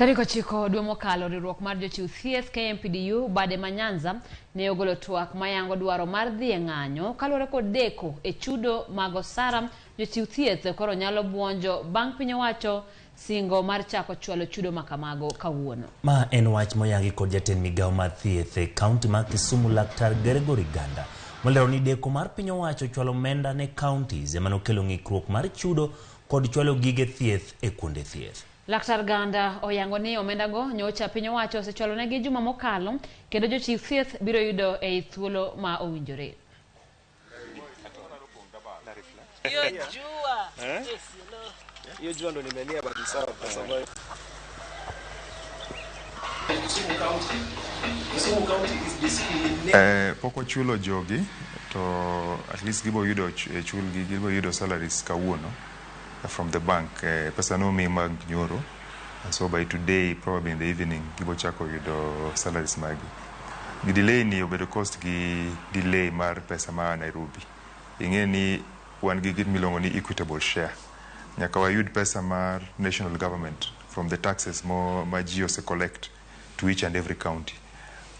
Tarik 9 dwe mokalo riwruok mar jochiw thieth KMPDU bade manyanza ne ogolo twak mayango dwaro mar dhi e ng'anyo kaluwore kod deko e chudo mag osara. Jochiw thieth koro nyalo buonjo bang' piny owacho singo mar chako chwalo chudo makamago kawuono. Ma en wach moyangi kod jatend migawo mar thieth e kaonti mar Kisumu Laktar Gregory Ganda molero ni deko mar piny owacho chwalo omenda ne kaontis ema nokelo ng'ikruok mar chudo kod chwalo gige thieth e kuonde thieth. Laktar Ganda oyango ni omendago nyocha piny owacho osechwalo negi juma mokalo kendo jochiw thieth biro yudo e thuolo ma owinjore. Poko chulo jogi to at least gibo yudo chulgi, gibo yudo salaries kawuono from the bank. Pesa no mi mag nyoro, and so by today probably in the evening gibo chako yudo salaries magi. Gi delay ni obedo cost gi delay mar pesa ma Nairobi. Ing'e ni wan gi git milongo ni equitable share. Nyaka wayud pesa mar national government from the taxes ma ji ose collect to each and every county.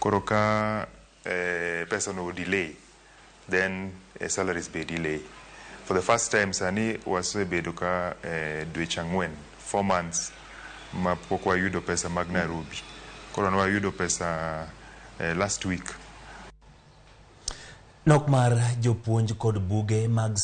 Koro ka pesa no delay, then salaries be delay. For the first time sani wasebedo ka dweche ang'wen 4 months ma pok wayudo pesa mag Nairobi. Koro ne wayudo pesa last week. Nok mar jopuonj kod buge mag